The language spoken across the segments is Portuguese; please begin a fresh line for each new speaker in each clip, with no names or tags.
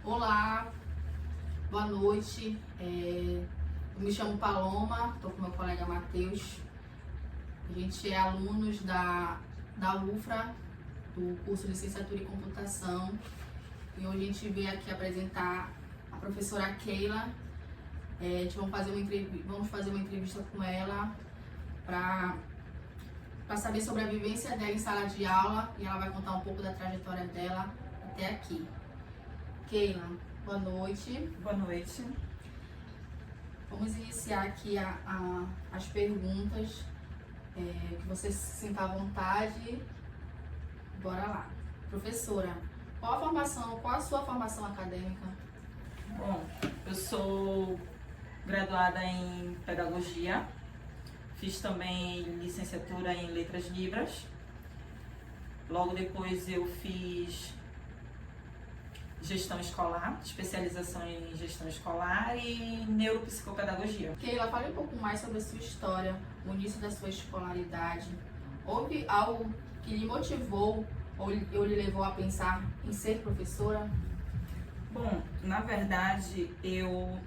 Olá, boa noite. Eu me chamo Paloma, estou com meu colega Matheus. A gente é alunos da UFRA, do curso de Licenciatura em Computação. E hoje a gente veio aqui apresentar a professora Keila. Vamos fazer uma entrevista com ela para saber sobre a vivência dela em sala de aula, e ela vai contar um pouco da trajetória dela até aqui. Keila, boa noite.
Boa noite.
Vamos iniciar aqui as perguntas, que você se sinta à vontade. Bora lá. Professora, qual a sua formação acadêmica?
Bom, eu sou graduada em Pedagogia, fiz também licenciatura em Letras Libras. Logo depois eu fiz Gestão Escolar, especialização em Gestão Escolar e Neuropsicopedagogia.
Keila, fale um pouco mais sobre a sua história, o início da sua escolaridade. Houve algo que lhe motivou ou lhe levou a pensar em ser professora?
Bom, na verdade, eu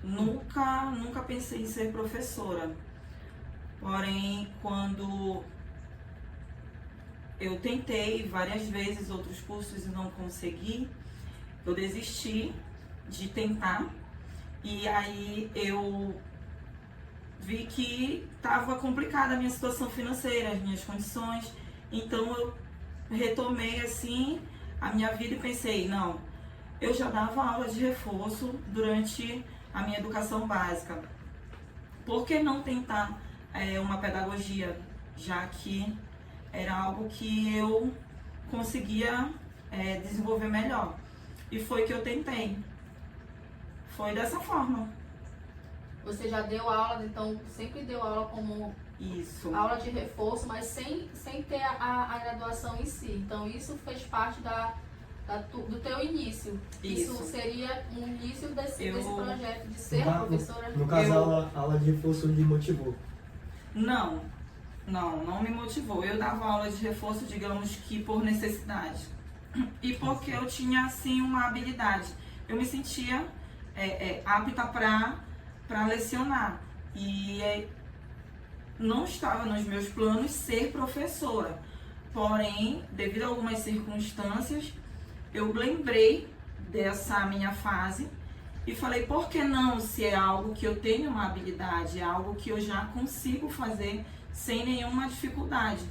nunca pensei em ser professora. Porém, quando eu tentei várias vezes outros cursos e não consegui, eu desisti de tentar. E aí eu vi que estava complicada a minha situação financeira, as minhas condições. Então eu retomei assim a minha vida e pensei, não, eu já dava aula de reforço durante a minha educação básica. Por que não tentar uma pedagogia, já que era algo que eu conseguia desenvolver melhor? E foi que eu tentei. Foi dessa forma.
Você já deu aula, então sempre deu aula como
Isso.
aula de reforço, mas sem ter a graduação em si. Então isso fez parte do teu início. Isso seria um início desse projeto de ser professora?
No caso, a aula de reforço lhe motivou?
Não me motivou. Eu dava aula de reforço, digamos que por necessidade. E porque eu tinha, assim, uma habilidade. Eu me sentia apta para lecionar. E não estava nos meus planos ser professora. Porém, devido a algumas circunstâncias, eu lembrei dessa minha fase e falei, por que não, se é algo que eu tenho uma habilidade, é algo que eu já consigo fazer sem nenhuma dificuldade.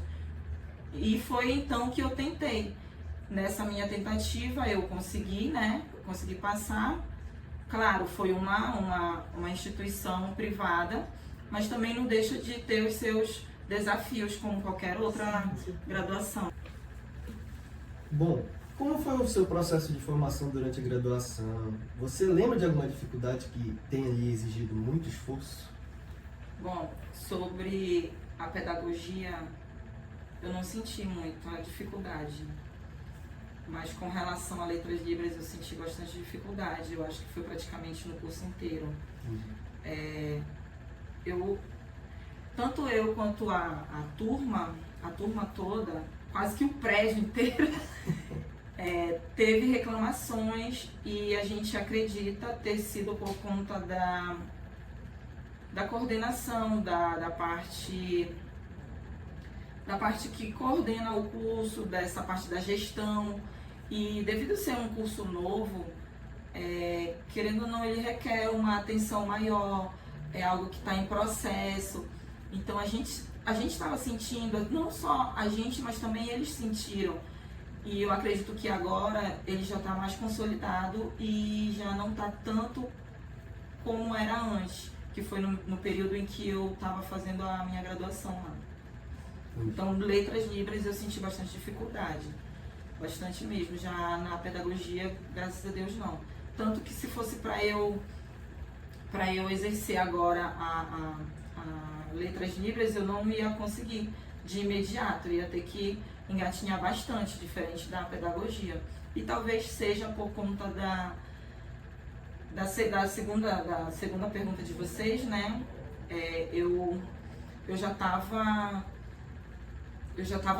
E foi então que eu tentei. Nessa minha tentativa eu consegui, consegui passar. Claro, foi uma instituição privada, mas também não deixa de ter os seus desafios, como qualquer outra graduação.
Bom, como foi o seu processo de formação durante a graduação? Você lembra de alguma dificuldade que tenha lhe exigido muito esforço?
Bom, sobre a pedagogia, eu não senti muito a dificuldade. Mas com relação a Letras Libras, eu senti bastante dificuldade. Eu acho que foi praticamente no curso inteiro. Tanto eu quanto a turma toda, quase que o prédio inteiro, teve reclamações, e a gente acredita ter sido por conta da coordenação, da parte que coordena o curso, dessa parte da gestão. E devido a ser um curso novo, querendo ou não, ele requer uma atenção maior, é algo que está em processo. Então a gente estava sentindo, não só a gente, mas também eles sentiram. E eu acredito que agora ele já está mais consolidado e já não está tanto como era antes, que foi no período em que eu estava fazendo a minha graduação lá. Então, Letras Libras eu senti bastante dificuldade, bastante mesmo. Já na pedagogia, graças a Deus, não. Tanto que se fosse para eu exercer agora a Letras Libras, eu não ia conseguir de imediato, eu ia ter que engatinhar bastante, diferente da pedagogia. E talvez seja por conta da segunda pergunta de vocês, eu já estava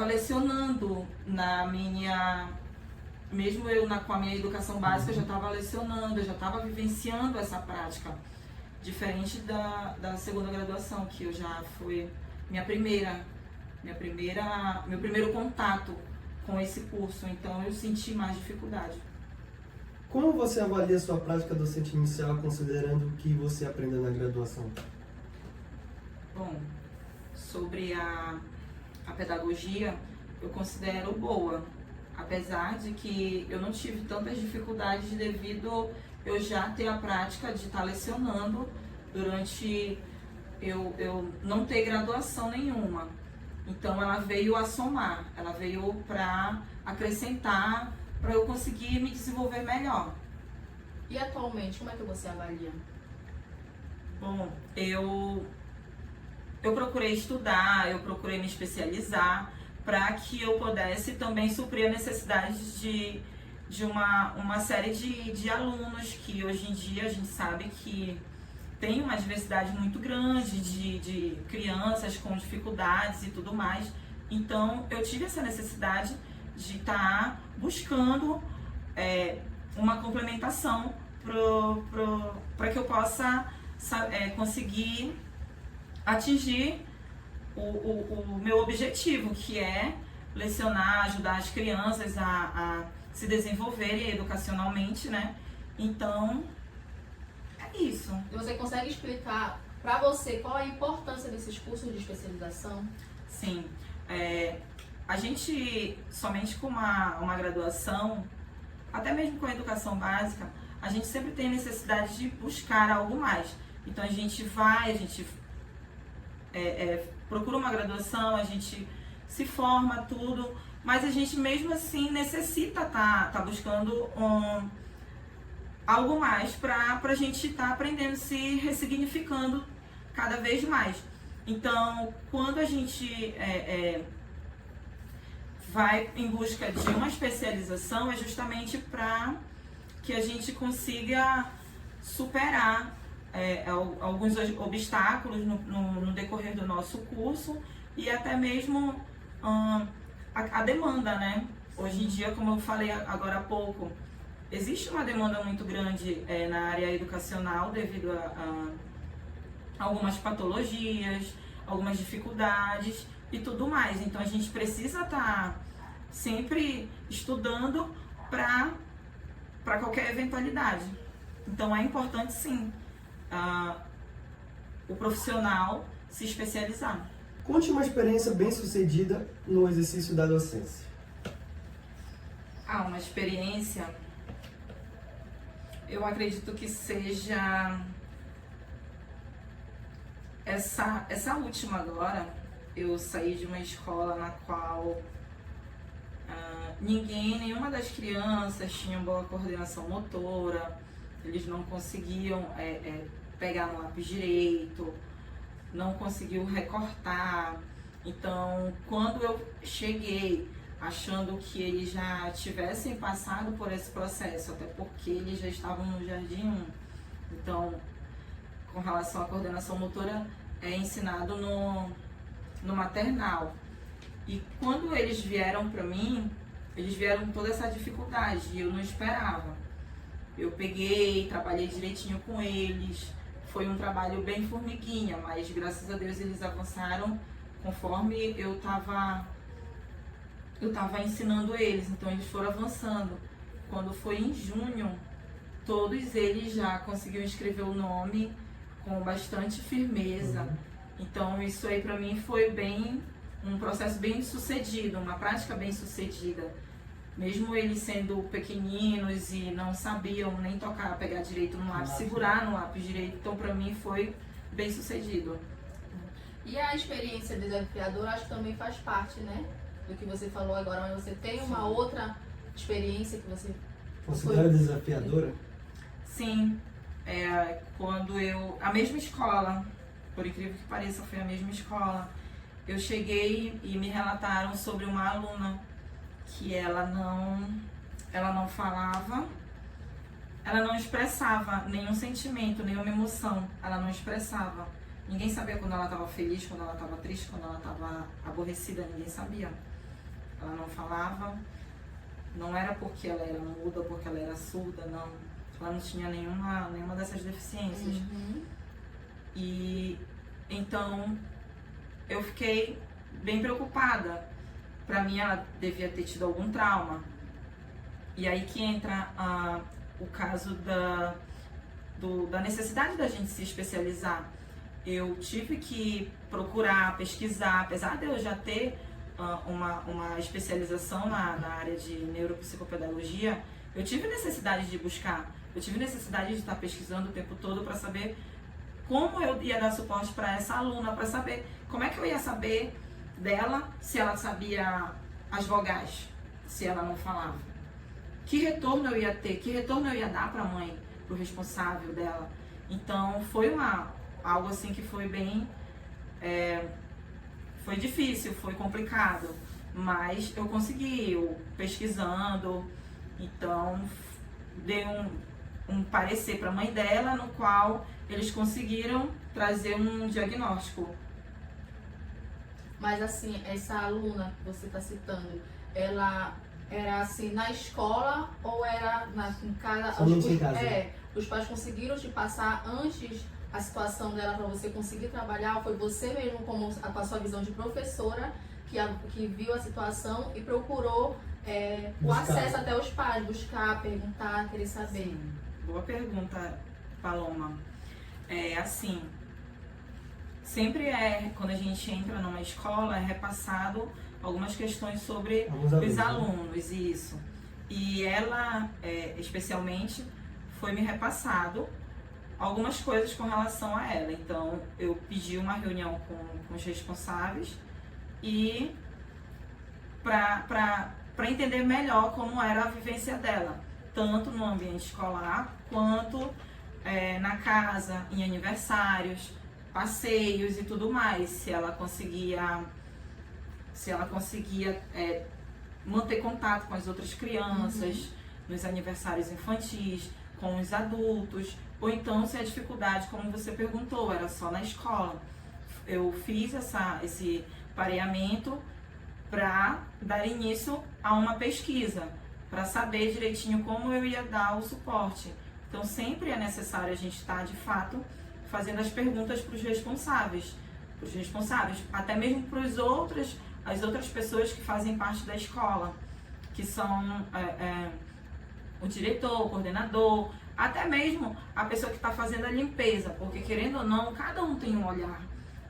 lecionando na minha mesmo eu com a minha educação básica, eu já estava lecionando, eu já estava vivenciando essa prática. Diferente da segunda graduação, que eu já foi meu primeiro contato com esse curso, então eu senti mais dificuldade.
Como você avalia a sua prática docente inicial, considerando o que você aprendeu na graduação?
Bom, sobre a pedagogia, eu considero boa, apesar de que eu não tive tantas dificuldades devido eu já ter a prática de estar lecionando durante eu não ter graduação nenhuma. Então ela veio a somar, ela veio para acrescentar, para eu conseguir me desenvolver melhor.
E atualmente, como é que você avalia?
Bom, eu procurei estudar, eu procurei me especializar para que eu pudesse também suprir a necessidade de uma série de alunos que hoje em dia a gente sabe que tem uma diversidade muito grande de crianças com dificuldades e tudo mais. Então eu tive essa necessidade de estar buscando uma complementação para que eu possa conseguir atingir o meu objetivo, que é lecionar, ajudar as crianças a se desenvolverem educacionalmente, né? Então, é isso.
E você consegue explicar para você qual a importância desses cursos de especialização?
Sim. A gente, somente com uma graduação, até mesmo com a educação básica, a gente sempre tem necessidade de buscar algo mais. Então a gente procura uma graduação, a gente se forma, tudo, mas a gente mesmo assim necessita tá buscando algo mais para a gente estar aprendendo, se ressignificando cada vez mais. Então, quando a gente vai em busca de uma especialização, é justamente para que a gente consiga superar alguns obstáculos no decorrer do nosso curso e até mesmo a demanda, né? Hoje em dia, como eu falei agora há pouco, existe uma demanda muito grande na área educacional devido a algumas patologias, algumas dificuldades e tudo mais. Então a gente precisa estar sempre estudando para qualquer eventualidade. Então é importante sim o profissional se especializar.
Conte uma experiência bem-sucedida no exercício da docência.
Uma experiência, eu acredito que seja essa última agora. Eu saí de uma escola na qual nenhuma das crianças tinha boa coordenação motora, eles não conseguiam pegar no lápis direito, não conseguiam recortar. Então, quando eu cheguei achando que eles já tivessem passado por esse processo, até porque eles já estavam no Jardim 1, então, com relação à coordenação motora, é ensinado no maternal. E quando eles vieram para mim, eles vieram com toda essa dificuldade e eu não esperava. Eu peguei, trabalhei direitinho com eles, foi um trabalho bem formiguinha, mas graças a Deus eles avançaram conforme eu estava ensinando eles, então eles foram avançando. Quando foi em junho, todos eles já conseguiram escrever o nome com bastante firmeza. Então isso aí para mim foi um processo bem sucedido, uma prática bem sucedida. Mesmo eles sendo pequeninos e não sabiam nem tocar, pegar direito no lápis, segurar no lápis direito, então para mim foi bem sucedido.
E a experiência desafiadora acho que também faz parte, né? Do que você falou agora, mas você tem uma outra experiência que você
considera desafiadora?
Sim, quando a mesma escola, por incrível que pareça, foi a mesma escola. Eu cheguei e me relataram sobre uma aluna que ela não falava, ela não expressava nenhum sentimento, nenhuma emoção, ela não expressava. Ninguém sabia quando ela estava feliz, quando ela estava triste, quando ela estava aborrecida, ninguém sabia. Ela não falava. Não era porque ela era muda ou porque ela era surda, não. Ela não tinha nenhuma dessas deficiências. E então eu fiquei bem preocupada. Para mim, ela devia ter tido algum trauma. E aí que entra o caso da necessidade da gente se especializar. Eu tive que procurar, pesquisar, apesar de eu já ter uma especialização na área de neuropsicopedagogia, eu tive necessidade de buscar, eu tive necessidade de estar pesquisando o tempo todo para saber como eu ia dar suporte para essa aluna, para saber como é que eu ia saber dela se ela sabia as vogais, se ela não falava. Que retorno eu ia ter, que retorno eu ia dar para a mãe, para o responsável dela. Então foi algo assim que foi bem, foi difícil, foi complicado, mas eu consegui, eu pesquisando, então dei um parecer para a mãe dela, no qual eles conseguiram trazer um diagnóstico.
Mas assim, essa aluna que você está citando, ela era assim na escola ou era em casa?
Somente em casa.
Os pais conseguiram te passar antes a situação dela para você conseguir trabalhar? Ou foi você mesmo, com a sua visão de professora, que viu a situação e procurou o acesso até os pais, buscar, perguntar, querer saber?
Sim. Boa pergunta, Paloma. Assim, sempre quando a gente entra numa escola, é repassado algumas questões sobre os alunos, isso. E ela, especialmente, foi me repassado algumas coisas com relação a ela. Então, eu pedi uma reunião com os responsáveis e para entender melhor como era a vivência dela, tanto no ambiente escolar quanto na casa, em aniversários, passeios e tudo mais, se ela conseguia manter contato com as outras crianças, nos aniversários infantis, com os adultos, ou então se a dificuldade, como você perguntou, era só na escola. Eu fiz esse pareamento para dar início a uma pesquisa, para saber direitinho como eu ia dar o suporte. Então sempre é necessário a gente estar, de fato, fazendo as perguntas para os responsáveis, até mesmo para as outras pessoas que fazem parte da escola, que são o diretor, o coordenador, até mesmo a pessoa que está fazendo a limpeza, porque querendo ou não, cada um tem um olhar,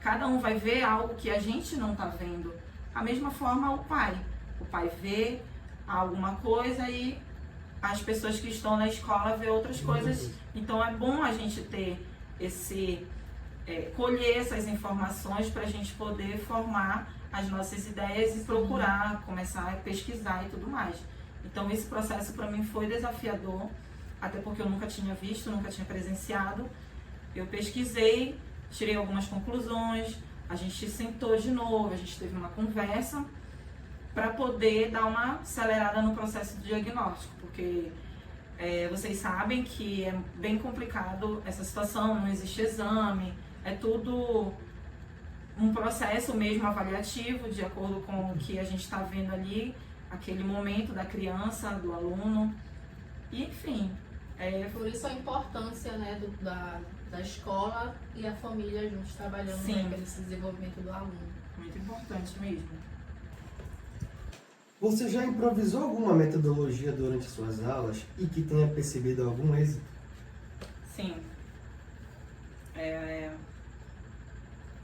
cada um vai ver algo que a gente não está vendo. A mesma forma o pai vê alguma coisa e as pessoas que estão na escola vê outras coisas. Então é bom a gente ter colher essas informações para a gente poder formar as nossas ideias e procurar, começar a pesquisar e tudo mais. Então esse processo para mim foi desafiador, até porque eu nunca tinha visto, nunca tinha presenciado. Eu pesquisei, tirei algumas conclusões, a gente sentou de novo, a gente teve uma conversa para poder dar uma acelerada no processo de diagnóstico, porque vocês sabem que é bem complicado essa situação, não existe exame, é tudo um processo mesmo avaliativo, de acordo com o que a gente está vendo ali, aquele momento da criança, do aluno, e enfim.
Por isso a importância, né, da escola e a família juntos trabalhando,
Sim,
para esse desenvolvimento do aluno.
Muito importante mesmo.
Você já improvisou alguma metodologia durante suas aulas e que tenha percebido algum êxito?
Sim.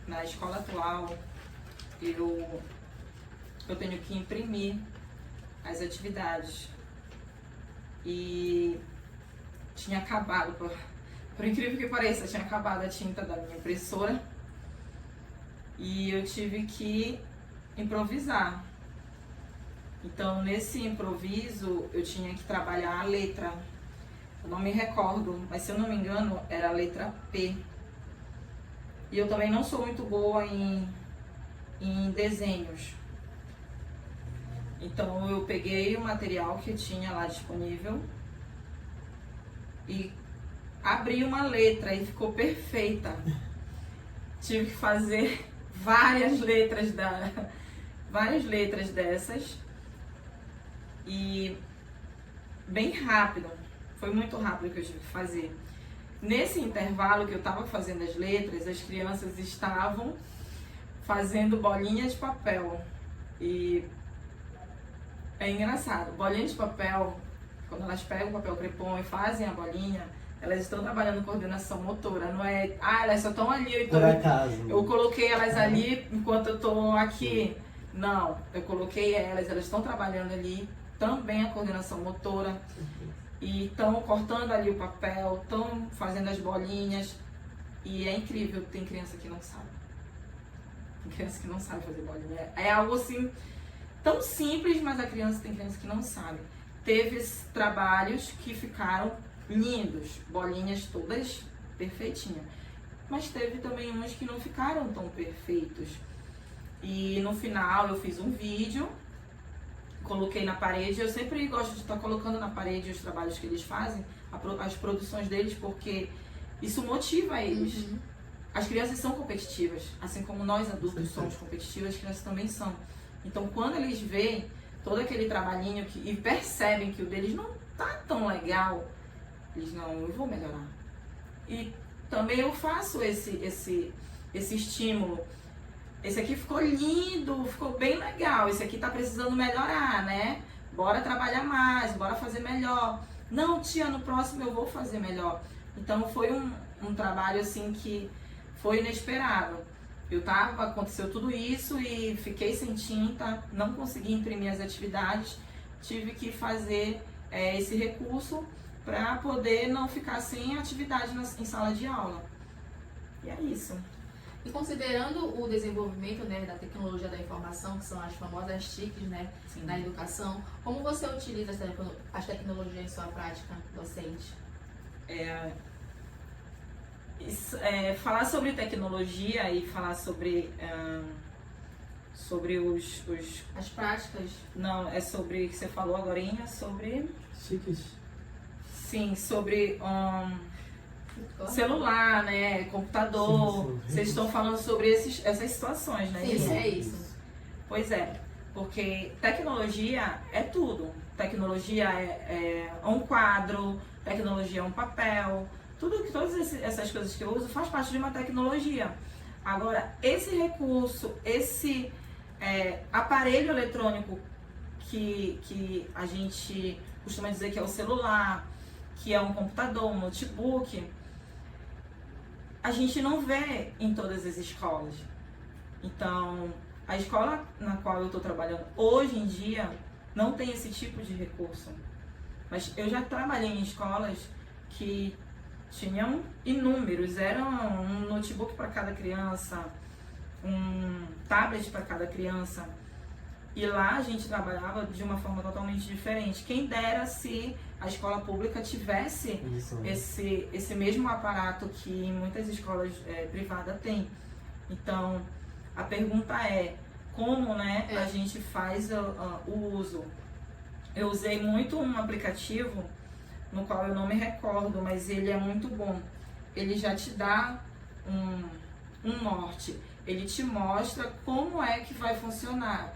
Na escola atual, eu tenho que imprimir as atividades. E tinha acabado, por incrível que pareça, tinha acabado a tinta da minha impressora. E eu tive que improvisar. Então, nesse improviso, eu tinha que trabalhar a letra. Eu não me recordo, mas se eu não me engano, era a letra P. E eu também não sou muito boa em desenhos. Então, eu peguei o material que tinha lá disponível e abri uma letra e ficou perfeita. Tive que fazer várias letras dessas. E bem rápido, foi muito rápido que eu tive que fazer. Nesse intervalo que eu estava fazendo as letras, as crianças estavam fazendo bolinha de papel. E é engraçado, bolinha de papel, quando elas pegam o papel crepom e fazem a bolinha, elas estão trabalhando coordenação motora, não é, elas só estão ali,
Por acaso.
eu coloquei elas ali enquanto eu estou aqui. Não, eu coloquei elas estão trabalhando ali também a coordenação motora e estão cortando ali o papel, estão fazendo as bolinhas e é incrível, tem criança que não sabe. Tem criança que não sabe fazer bolinha. É algo assim tão simples, mas tem criança que não sabe. Teve trabalhos que ficaram lindos, bolinhas todas perfeitinhas. Mas teve também uns que não ficaram tão perfeitos. E no final eu fiz um vídeo, coloquei na parede. Eu sempre gosto de estar colocando na parede os trabalhos que eles fazem, as produções deles, porque isso motiva eles.
Uhum.
As crianças são competitivas, assim como nós adultos somos competitivos, as crianças também são. Então quando eles veem todo aquele trabalhinho e percebem que o deles não tá tão legal, eles não, eu vou melhorar. E também eu faço esse estímulo. Esse aqui ficou lindo, ficou bem legal, esse aqui tá precisando melhorar, né? Bora trabalhar mais, bora fazer melhor. Não, tia, no próximo eu vou fazer melhor. Então foi um trabalho assim que foi inesperado. Aconteceu tudo isso e fiquei sem tinta, não consegui imprimir as atividades, tive que fazer esse recurso para poder não ficar sem atividade em sala de aula. E é isso.
E considerando o desenvolvimento, né, da tecnologia da informação, que são as famosas TICs, né,
Sim.
na educação, como você utiliza as tecnologias em sua prática docente?
Falar sobre tecnologia e falar sobre
As práticas?
Não, é sobre o que você falou agorinha, sobre...
Chiques.
Sim, sobre celular, né, computador.
Sim.
Vocês estão falando sobre essas situações, né?
Sim, é isso.
Pois é, porque tecnologia é tudo. Tecnologia é um quadro, tecnologia é um papel. Todas essas coisas que eu uso faz parte de uma tecnologia. Agora, esse recurso, esse aparelho eletrônico que a gente costuma dizer que é o celular, que é um computador, um notebook, a gente não vê em todas as escolas. Então, a escola na qual eu estou trabalhando hoje em dia não tem esse tipo de recurso. Mas eu já trabalhei em escolas que tinham inúmeros, era um notebook para cada criança, um tablet para cada criança. E lá a gente trabalhava de uma forma totalmente diferente. Quem dera se a escola pública tivesse esse mesmo aparato que muitas escolas privadas têm. Então, a pergunta é como, né, a gente faz o uso. Eu usei muito um aplicativo no qual eu não me recordo, mas ele é muito bom. Ele já te dá um norte. Ele te mostra como é que vai funcionar.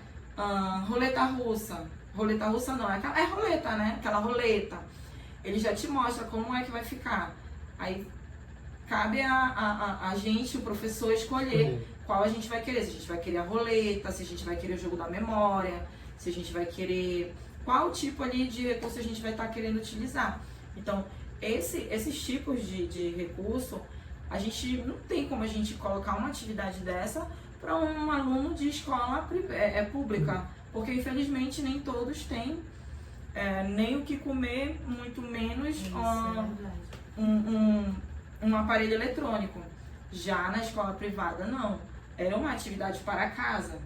Roleta russa. Roleta russa não, é roleta, né? Aquela roleta. Ele já te mostra como é que vai ficar. Aí cabe a gente, o professor, escolher qual a gente vai querer. Se a gente vai querer a roleta, se a gente vai querer o jogo da memória, se a gente vai querer qual tipo ali de recurso a gente vai estar querendo utilizar. Então, esses tipos de recurso, a gente não tem como a gente colocar uma atividade dessa para um aluno de escola pública, porque infelizmente nem todos têm nem o que comer, muito menos um aparelho eletrônico. Já na escola privada, não. Era uma atividade para casa.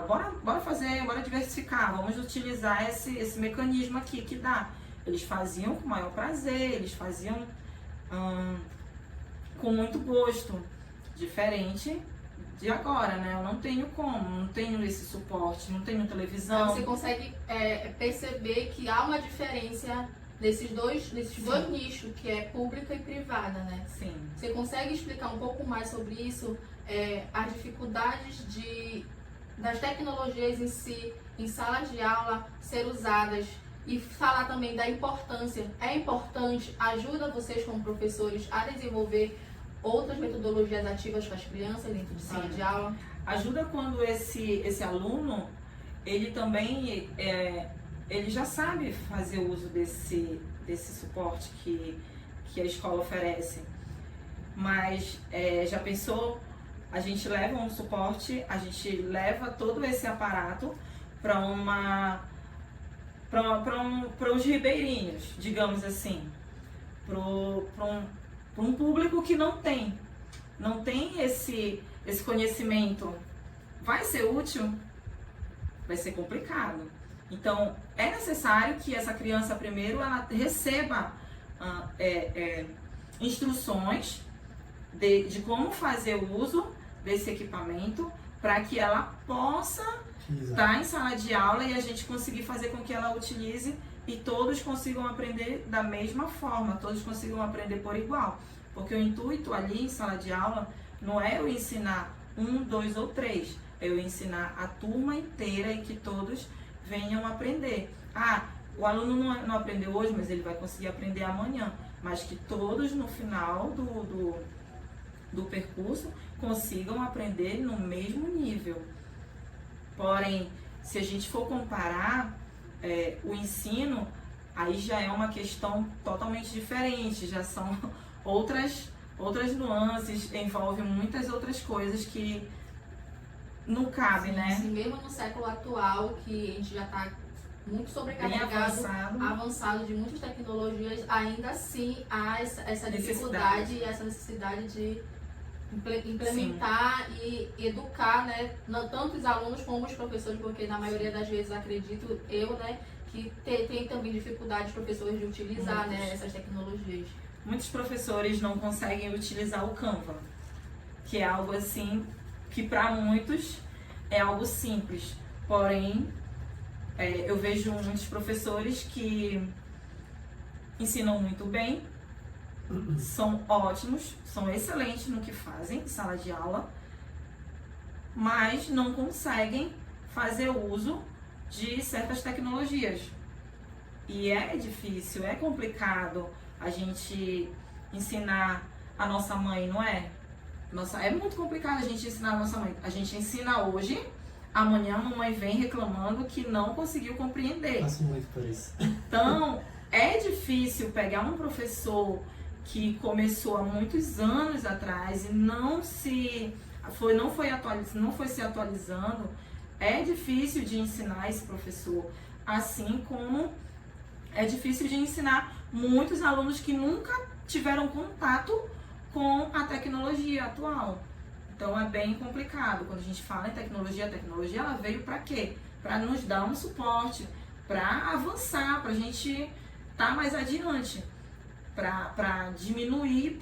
Bora diversificar, vamos utilizar esse mecanismo aqui que dá. Eles faziam com o maior prazer, eles faziam com muito gosto, diferente de agora, né? Eu não tenho não tenho esse suporte, não tenho televisão.
Você consegue perceber que há uma diferença nesses dois nichos, que é pública e privada, né?
Sim.
Você consegue explicar um pouco mais sobre isso, as dificuldades das tecnologias em si, em salas de aula, ser usadas E falar também da importância. É importante, ajuda vocês como professores a desenvolver outras metodologias ativas com as crianças dentro de sala
Sim.
de aula.
Ajuda quando esse aluno, ele também, ele já sabe fazer uso desse suporte que a escola oferece. Mas já pensou, a gente leva um suporte, a gente leva todo esse aparato para os ribeirinhos, digamos assim, para um público que não tem esse conhecimento. Vai ser útil? Vai ser complicado. Então, é necessário que essa criança primeiro ela receba instruções de como fazer o uso desse equipamento para que ela possa estar em sala de aula e a gente conseguir fazer com que ela utilize e todos consigam aprender da mesma forma, todos consigam aprender por igual. Porque o intuito ali em sala de aula não é eu ensinar 1, 2 ou 3, é eu ensinar a turma inteira e que todos venham aprender. O aluno não aprendeu hoje, mas ele vai conseguir aprender amanhã. Mas que todos no final do percurso consigam aprender no mesmo nível. Porém, se a gente for comparar o ensino, aí já é uma questão totalmente diferente, já são outras nuances, envolve muitas outras coisas que não cabe, né?
Sim, mesmo no século atual, que a gente já está muito sobrecarregado, avançado de muitas tecnologias, ainda assim há essa dificuldade e essa necessidade de implementar e educar, né, tanto os alunos como os professores, porque na maioria das vezes acredito eu, né, que tem também dificuldade os professores de utilizar, né, essas tecnologias.
Muitos professores não conseguem utilizar o Canva, que é algo assim que para muitos é algo simples, porém eu vejo muitos professores que ensinam muito bem, são ótimos, são excelentes no que fazem em sala de aula, mas não conseguem fazer uso de certas tecnologias. E é difícil, é complicado a gente ensinar a nossa mãe, não é? É muito complicado a gente ensinar a nossa mãe. A gente ensina hoje, amanhã a mamãe vem reclamando que não conseguiu compreender.
Faço muito por isso.
Então, é difícil pegar um professor que começou há muitos anos atrás e não foi se atualizando. É difícil de ensinar esse professor, assim como é difícil de ensinar muitos alunos que nunca tiveram contato com a tecnologia atual. Então é bem complicado. Quando a gente fala em tecnologia, a tecnologia ela veio para quê? Para nos dar um suporte, para avançar, para a gente estar mais adiante, para diminuir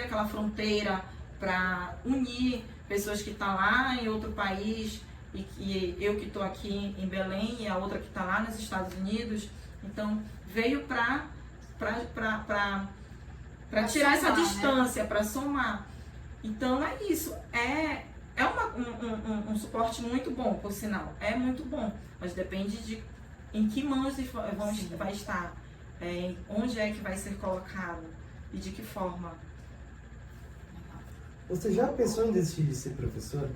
aquela fronteira, para unir pessoas que estão lá em outro país e eu que estou aqui em Belém e a outra que está lá nos Estados Unidos. Então veio para tirar essa distância, né? Para somar. Então é isso, é um suporte muito bom, por sinal, é muito bom, mas depende de em que mãos vai estar, onde é que vai ser colocado e de que forma.
Você já pensou em desistir de ser professora?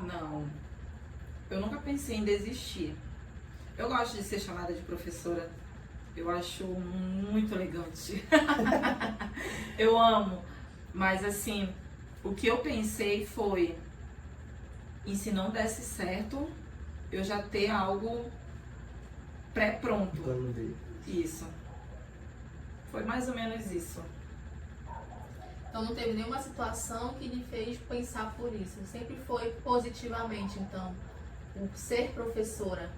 Não, eu nunca pensei em desistir. Eu gosto de ser chamada de professora, eu acho muito elegante. Eu amo. Mas assim, o que eu pensei foi, e se não desse certo, eu já ter algo pré-pronto. Isso. Foi mais ou menos isso.
Então não teve nenhuma situação que lhe fez pensar por isso. Sempre foi positivamente, então, o ser professora.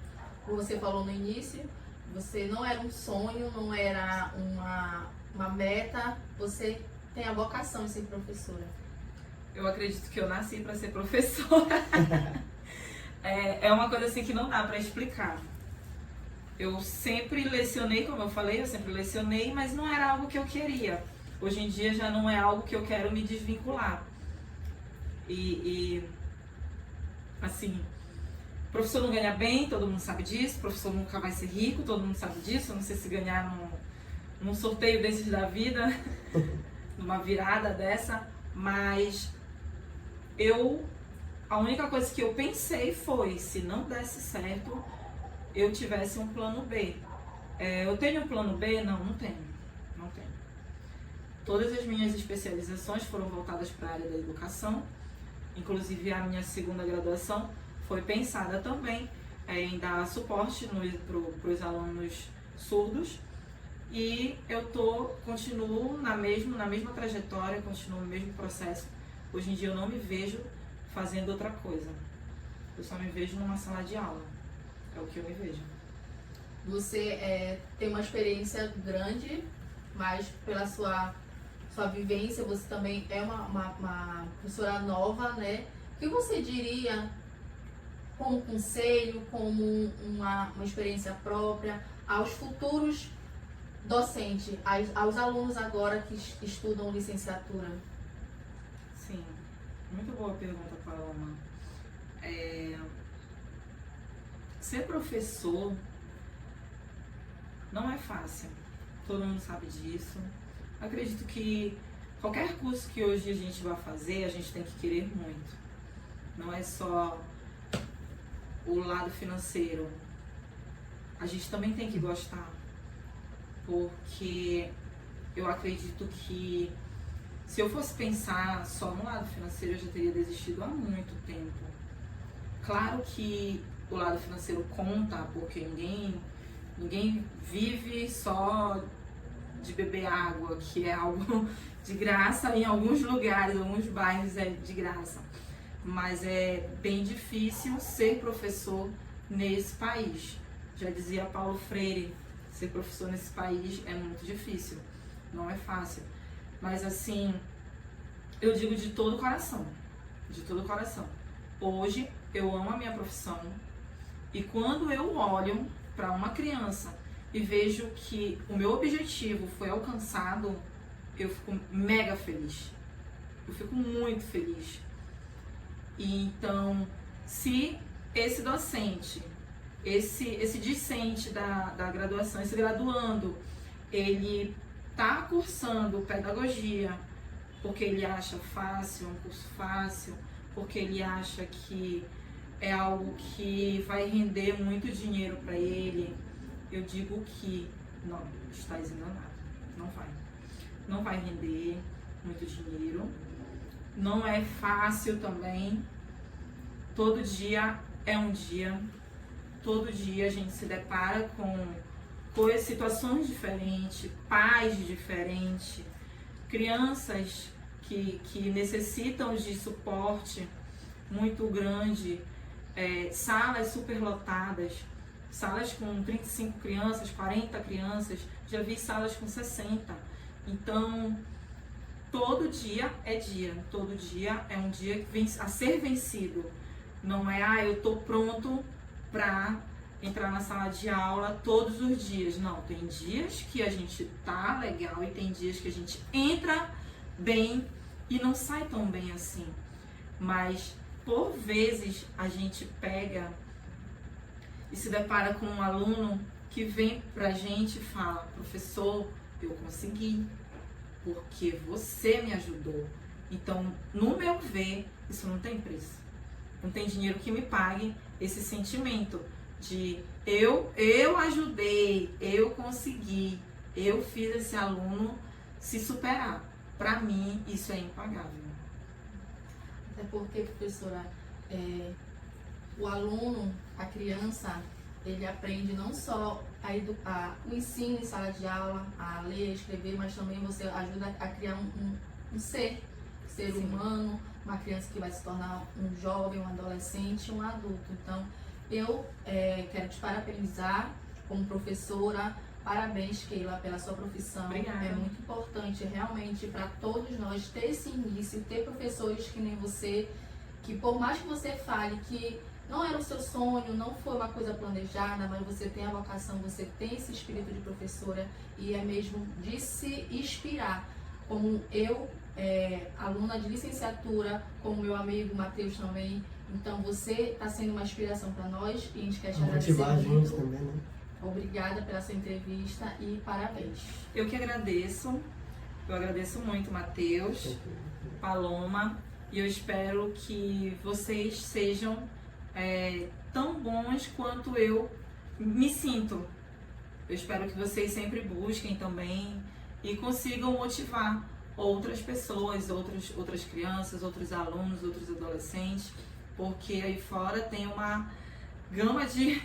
Como você falou no início, você não era um sonho, não era uma meta, você tem a vocação de ser professora.
Eu acredito que eu nasci para ser professora. É uma coisa assim que não dá para explicar. Eu sempre lecionei, como eu falei, mas não era algo que eu queria. Hoje em dia já não é algo que eu quero me desvincular. E assim, Professor não ganha bem, todo mundo sabe disso. Professor nunca vai ser rico, todo mundo sabe disso. Eu não sei se ganhar num sorteio desses da vida, numa virada dessa, mas a única coisa que eu pensei foi, se não desse certo, eu tivesse um plano B. Eu tenho um plano B? Não tenho. Não tenho. Todas as minhas especializações foram voltadas para a área da educação, inclusive a minha segunda graduação foi pensada também em dar suporte para os alunos surdos, e eu continuo na mesma trajetória, continuo no mesmo processo. Hoje em dia eu não me vejo fazendo outra coisa, eu só me vejo numa sala de aula, é o que eu me vejo.
Você tem uma experiência grande, mas pela sua vivência, você também é uma professora nova, né? O que você diria como conselho, como uma experiência própria aos futuros docentes, aos alunos agora que estudam licenciatura?
Sim, muito boa pergunta, Paloma. Ser professor não é fácil, todo mundo sabe disso. Acredito que qualquer curso que hoje a gente vai fazer, a gente tem que querer muito. Não é só o lado financeiro, a gente também tem que gostar, porque eu acredito que se eu fosse pensar só no lado financeiro, eu já teria desistido há muito tempo. Claro que o lado financeiro conta, porque ninguém vive só de beber água, que é algo de graça em alguns lugares, alguns bairros é de graça. Mas é bem difícil ser professor nesse país. Já dizia Paulo Freire, ser professor nesse país é muito difícil, não é fácil. Mas assim, eu digo de todo o coração, de todo o coração. Hoje eu amo a minha profissão, e quando eu olho para uma criança e vejo que o meu objetivo foi alcançado, eu fico mega feliz. Eu fico muito feliz. E então, se esse docente, esse discente da graduação, esse graduando, ele está cursando pedagogia porque ele acha fácil, um curso fácil, porque ele acha que é algo que vai render muito dinheiro para ele, eu digo que não, está enganado, não vai. Não vai render muito dinheiro, não é fácil também, todo dia é um dia, todo dia a gente se depara com situações diferentes, pais diferentes, crianças que necessitam de suporte muito grande, salas superlotadas, salas com 35 crianças, 40 crianças, já vi salas com 60. Então, todo dia é dia, todo dia é um dia a ser vencido. Não é, eu tô pronto para entrar na sala de aula todos os dias. Não, tem dias que a gente tá legal e tem dias que a gente entra bem e não sai tão bem assim. Mas, por vezes, a gente pega e se depara com um aluno que vem pra gente e fala: professor, eu consegui, porque você me ajudou. Então, no meu ver, isso não tem preço. Não tem dinheiro que me pague esse sentimento de eu ajudei, eu consegui, eu fiz esse aluno se superar. Para mim, isso é impagável.
Até porque, professora, o aluno, a criança, ele aprende não só o ensino em sala de aula, a ler, a escrever, mas também você ajuda a criar um ser
Sim.
humano, uma criança que vai se tornar um jovem, um adolescente, um adulto. Então, eu quero te parabenizar como professora. Parabéns, Keila, pela sua profissão.
Obrigada.
É muito importante realmente para todos nós ter esse início, ter professores que nem você, que por mais que você fale que não era o seu sonho, não foi uma coisa planejada, mas você tem a vocação, você tem esse espírito de professora e é mesmo de se inspirar. Como eu, aluna de licenciatura, como meu amigo Matheus também, Então você está sendo uma inspiração para nós e a gente quer te
Pra
agradecer
motivar a gente
muito.
também, né?
Obrigada pela sua entrevista e parabéns.
Eu que agradeço. Eu agradeço muito, Matheus, Paloma, e eu espero que vocês sejam tão bons quanto eu me sinto. Eu espero que vocês sempre busquem também e consigam motivar outras pessoas, outras crianças, outros alunos, outros adolescentes, porque aí fora tem uma gama de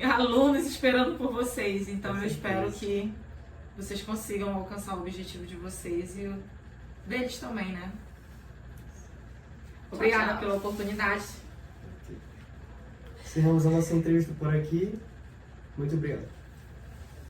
alunos esperando por vocês. Então eu espero que vocês consigam alcançar o objetivo de vocês e o deles também, né? Obrigada
tchau.
pela oportunidade.
Encerramos a nossa entrevista por aqui. Muito obrigado.